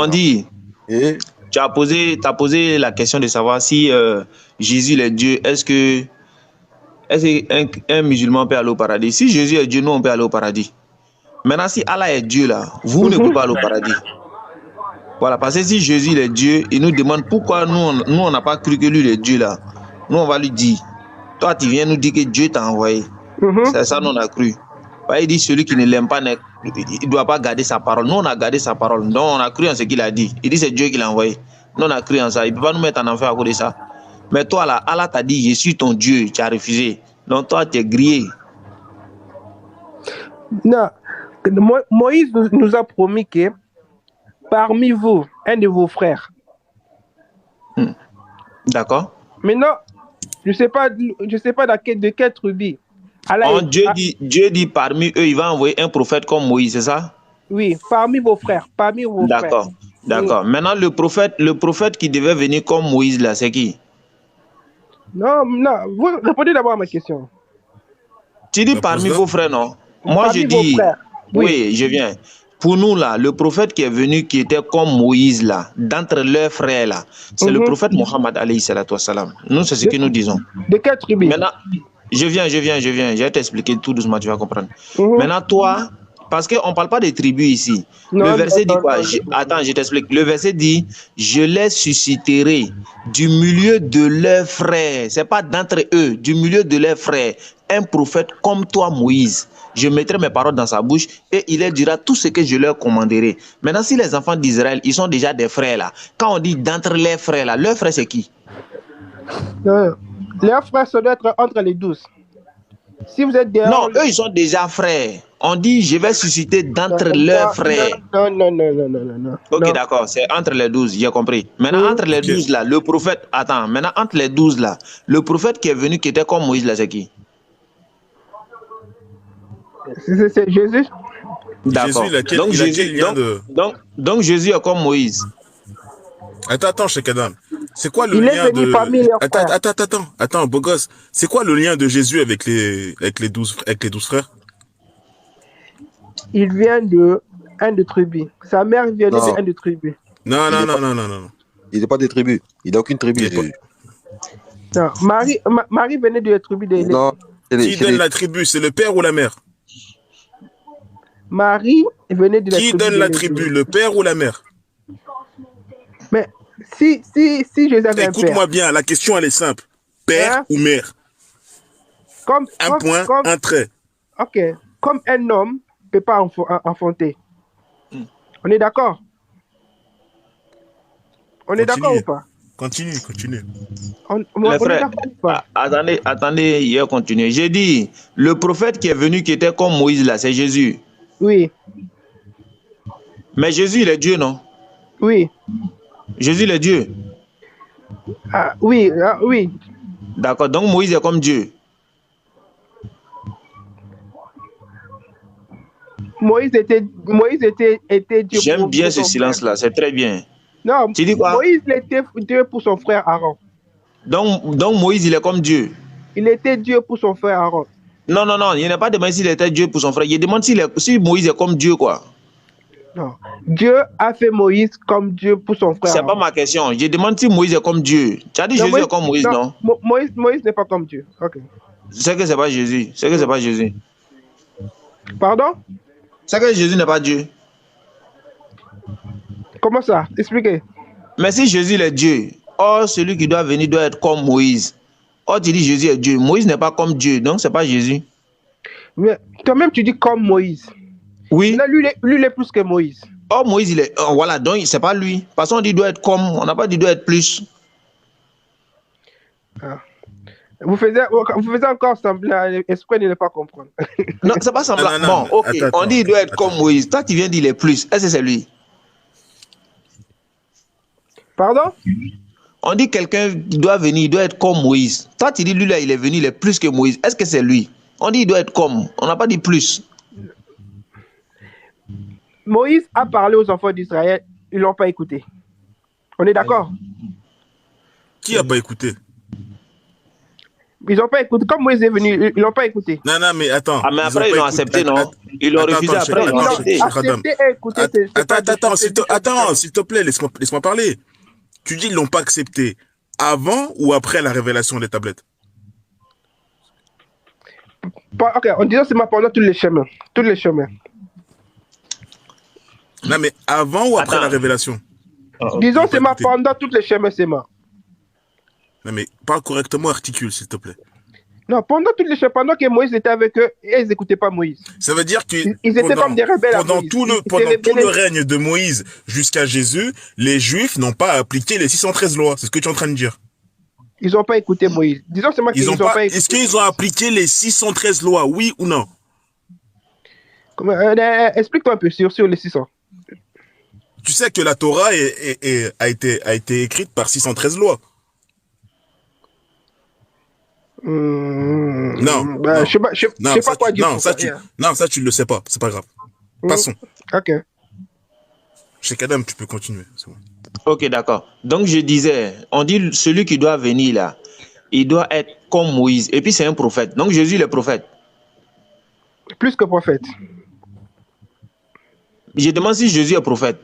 on dit, Et tu as posé la question de savoir si Jésus est Dieu. Est-ce qu'un musulman peut aller au paradis? Si Jésus est Dieu, nous, on peut aller au paradis. Maintenant, si Allah est Dieu, là, vous ne pouvez pas aller au paradis. Voilà, parce que si Jésus est Dieu, il nous demande pourquoi nous, on n'a pas cru que lui est Dieu, là. Nous, on va lui dire, toi, tu viens nous dire que Dieu t'a envoyé. C'est ça, nous, on a cru. Il dit, celui qui ne l'aime pas, il ne doit pas garder sa parole. Nous, on a gardé sa parole. Donc, on a cru en ce qu'il a dit. Il dit, c'est Dieu qui l'a envoyé. Nous, on a cru en ça. Il ne peut pas nous mettre en enfer à cause de ça. Mais toi, là, Allah t'a dit, je suis ton Dieu. Tu as refusé. Donc, toi, tu es grillé. Non. Moïse nous a promis que parmi vous, un de vos frères. D'accord. Maintenant, je ne sais pas de quelle tribu. Dieu dit parmi eux, il va envoyer un prophète comme Moïse, c'est ça? Oui, parmi vos frères. D'accord. D'accord. Oui. Maintenant, le prophète qui devait venir comme Moïse, là, c'est qui? Non, vous répondez d'abord à ma question. Tu dis parmi vos frères, non? Moi, je dis, oui, je viens. Pour nous, là, le prophète qui est venu, qui était comme Moïse, là, d'entre leurs frères, là, c'est le prophète Mohammed, alayhi salatu wassalam. Nous, c'est ce que nous disons. De quelle tribu? Maintenant, je viens. Je vais t'expliquer tout doucement, tu vas comprendre. Maintenant, toi, parce qu'on ne parle pas des tribus ici. Le verset dit quoi? Attends, je t'explique. Le verset dit, je les susciterai du milieu de leurs frères. Ce n'est pas d'entre eux, du milieu de leurs frères. Un prophète comme toi, Moïse. Je mettrai mes paroles dans sa bouche et il leur dira tout ce que je leur commanderai. Maintenant, si les enfants d'Israël, ils sont déjà des frères là. Quand on dit d'entre les frères là, leurs frères c'est qui? Leurs frères, ça doit être entre les 12. Si vous êtes dehors... Non, eux, ils sont déjà frères. On dit, je vais susciter d'entre leurs frères. Non. Ok, d'accord, c'est entre les 12, j'ai compris. Maintenant, entre les 12 là, le prophète... Attends, maintenant, entre les 12 là, le prophète qui est venu, qui était comme Moïse là, c'est qui? C'est Jésus. D'accord. Donc Jésus est comme Moïse. Attends, Cheikh Adam. C'est quoi le lien de... Attends, beau gosse. C'est quoi le lien de Jésus avec les 12 frères? Il vient de un de tribu. Sa mère vient de un de tribu. Non. Il n'est pas des tribus. Il n'a aucune tribu. Non. Marie venait de la tribu des... Non. Qui donne la tribu? C'est le père ou la mère? Marie venait de la tribu. Qui donne la tribu? Le père ou la mère? Mais si Jésus avait un père... Écoute-moi bien, la question elle est simple. Père ou mère? Un trait. Ok. Comme un homme ne peut pas enfanter. On est d'accord? On est d'accord ou pas? Continue. Les frères, attendez, il a continué. J'ai dit, le prophète qui est venu, qui était comme Moïse là, c'est Jésus. Oui. Mais Jésus, il est Dieu, non? Oui. Jésus, il est Dieu. Oui. D'accord, donc Moïse est comme Dieu. Moïse était Dieu. J'aime bien ce silence-là, c'est très bien. Non, tu dis quoi? Moïse était Dieu pour son frère Aaron. Donc Moïse, il est comme Dieu. Il était Dieu pour son frère Aaron. Non, il n'a pas demandé s'il était Dieu pour son frère. Il demande si Moïse est comme Dieu, quoi. Non. Dieu a fait Moïse comme Dieu pour son frère. C'est pas ma question. Je demande si Moïse est comme Dieu. Tu as dit Jésus est comme Moïse, non? Moïse n'est pas comme Dieu. Ok. C'est que c'est pas Jésus. Pardon? C'est que Jésus n'est pas Dieu. Comment ça? Expliquez. Mais si Jésus est Dieu, celui qui doit venir doit être comme Moïse. Tu dis Jésus est Dieu. Moïse n'est pas comme Dieu, donc c'est pas Jésus. Mais toi-même, tu dis comme Moïse. Oui. Là, lui, il est plus que Moïse. Moïse, il est... voilà, donc c'est pas lui. Parce qu'on dit doit être comme, on n'a pas dit doit être plus. Vous faisiez encore semblant, esprit de ne pas comprendre. Non, c'est pas semblant. Non, ok, attends, on dit il doit être comme Moïse. Toi, tu viens dire il est plus. Est-ce que c'est lui? Pardon? On dit quelqu'un doit venir, il doit être comme Moïse. Toi, tu dis lui là, il est venu, il est plus que Moïse. Est-ce que c'est lui? On dit il doit être comme. On n'a pas dit plus. Moïse a parlé aux enfants d'Israël, ils ne l'ont pas écouté. On est d'accord? Qui n'a pas écouté? Ils n'ont pas écouté. Comme Moïse est venu, ils n'ont pas écouté. Non, mais attends. Ah, mais après, ils l'ont accepté, non? Ils l'ont refusé après, ils l'ont accepté. Attends, s'il te plaît, laisse-moi parler. Tu dis qu'ils l'ont pas accepté avant ou après la révélation des tablettes? Ok, en disant c'est pendant tous les chemins. Tous les chemins. Non, mais avant ou après la révélation? Disons c'est pendant tous les chemins, c'est moi. Non, mais parle correctement, articule, s'il te plaît. Non, pendant tous les chemins, pendant que Moïse était avec eux, et ils n'écoutaient pas Moïse. Ça veut dire que ils étaient comme des rebelles. Pendant tout le règne de Moïse jusqu'à Jésus, les Juifs n'ont pas appliqué les 613 lois. C'est ce que tu es en train de dire. Ils n'ont pas écouté Moïse. Disons c'est moi qui ils ont pas écouté. Est-ce qu'ils ont appliqué les 613 lois, oui ou non? Explique-toi un peu sur les 600. Tu sais que la Torah a été écrite par 613 lois. Non. Je sais pas quoi dire. Non, ça tu le sais pas. C'est pas grave. Passons. Ok. Cheikh Adam, tu peux continuer. Bon. Ok, d'accord. Donc je disais, on dit celui qui doit venir là, il doit être comme Moïse. Et puis c'est un prophète. Donc Jésus est prophète. Plus que prophète. Je demande si Jésus est prophète.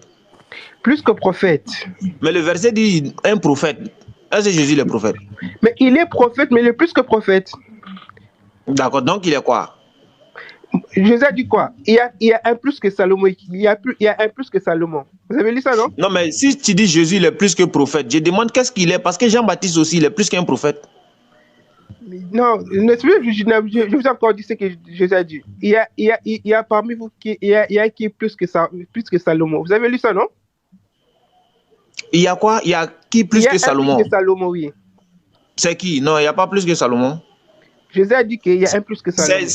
Plus que prophète. Mais le verset dit un prophète. Est-ce que Jésus est prophète? Mais il est prophète, mais il est plus que prophète. D'accord, donc il est quoi? Jésus a dit quoi? Il y a un plus que Salomon. Il y a un plus que Salomon. Vous avez lu ça, non? Non, mais si tu dis Jésus il est plus que prophète, je demande qu'est-ce qu'il est, parce que Jean-Baptiste aussi, il est plus qu'un prophète. Non, je vous ai encore dit ce que Jésus a dit. Il y a parmi vous qui est plus que Salomon. Vous avez lu ça, non? Il y a quoi? Il y a qui plus que Salomon? Plus que Salomon, oui. C'est qui? Non, il n'y a pas plus que Salomon. Jésus a dit qu'il y a un plus que Salomon.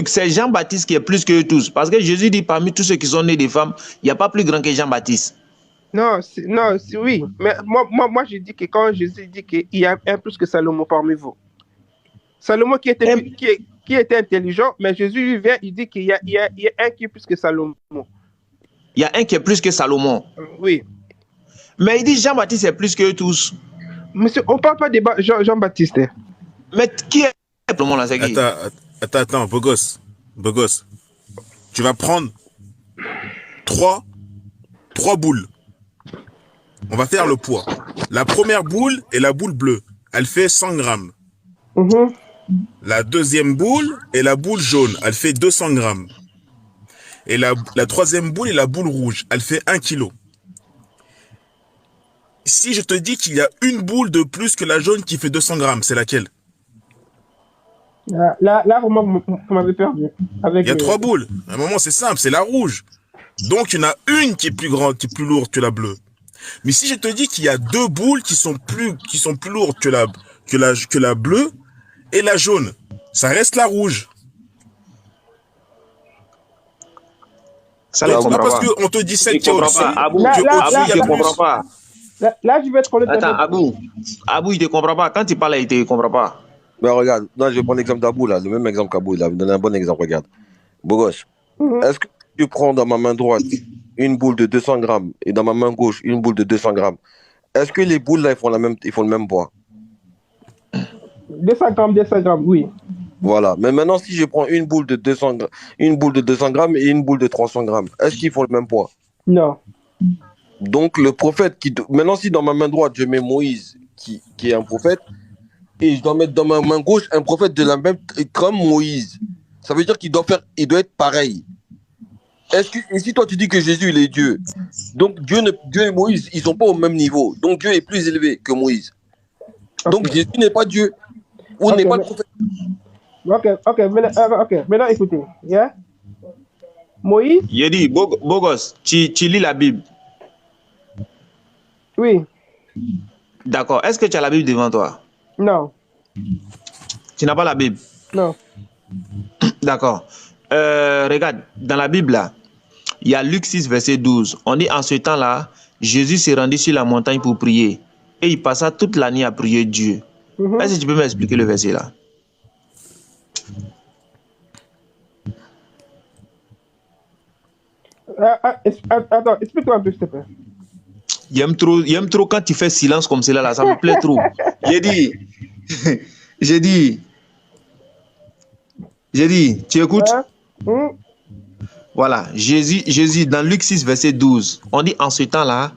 C'est Jean-Baptiste qui est plus que tous. Parce que Jésus dit parmi tous ceux qui sont nés des femmes, il n'y a pas plus grand que Jean-Baptiste. Non, oui. Mais moi, je dis que quand Jésus dit qu'il y a un plus que Salomon parmi vous. Salomon qui était intelligent, mais Jésus vient, il dit qu'il y a un qui est plus que Salomon. Il y a un qui est plus que Salomon. Oui. Mais il dit Jean-Baptiste est plus que tous. Monsieur, on ne parle pas de Jean-Baptiste. Mais qui est le monde là, c'est qui? Attends, beau gosse. Tu vas prendre trois boules. On va faire le poids. La première boule est la boule bleue. Elle fait 100 grammes. La deuxième boule est la boule jaune. Elle fait 200 grammes. Et la troisième boule est la boule rouge. Elle fait 1 kilo. Si je te dis qu'il y a une boule de plus que la jaune qui fait 200 grammes, c'est laquelle? Là, vous m'avez perdu. Il y a 3 boules. À un moment, c'est simple, c'est la rouge. Donc, il y en a une qui est plus grande, qui est plus lourde que la bleue. Mais si je te dis qu'il y a 2 boules qui sont plus lourdes que la bleue et la jaune, ça reste la rouge. Ça ne comprend pas. Parce pas. qu'on te dit 7 qui est au-dessus. Abou, je ne comprends pas. Là, je vais être honnête. Attends, Abou, il ne te comprend pas. Quand il parle, il ne te comprend pas. Mais regarde, non, je vais prendre l'exemple d'Abou, là, le même exemple qu'Abou, il a donné un bon exemple, regarde. Beau gosse, est-ce que tu prends dans ma main droite une boule de 200 grammes et dans ma main gauche une boule de 200 grammes, est-ce que les boules, là, ils font le même poids? 200 grammes, oui. Voilà, mais maintenant, si je prends une boule de 200 grammes et une boule de 300 grammes, est-ce qu'ils font le même poids? Non. Donc, le prophète maintenant, si dans ma main droite, je mets Moïse, qui est un prophète, et je dois mettre dans ma main gauche un prophète de la même comme Moïse, ça veut dire qu'il doit être pareil. Et si toi tu dis que Jésus il est Dieu, donc Dieu et Moïse ils sont pas au même niveau, donc Dieu est plus élevé que Moïse. Donc Jésus n'est pas Dieu ou n'est pas le prophète. Maintenant écoutez, yeah? Moïse. Il dit, beau gosse, tu lis la Bible. Oui. D'accord. Est-ce que tu as la Bible devant toi? Non. Tu n'as pas la Bible? Non. D'accord. Regarde, dans la Bible, là, il y a Luc 6, verset 12. On dit, en ce temps-là, Jésus s'est rendu sur la montagne pour prier. Et il passa toute la nuit à prier Dieu. Est-ce que tu peux m'expliquer le verset là? Attends, explique-moi un peu, s'il te plaît. Il aime trop quand tu fais silence comme cela, là, ça me plaît trop. J'ai dit, J'ai dit, tu écoutes? Hein? Voilà, Jésus, dans Luc 6, verset 12, on dit en ce temps-là,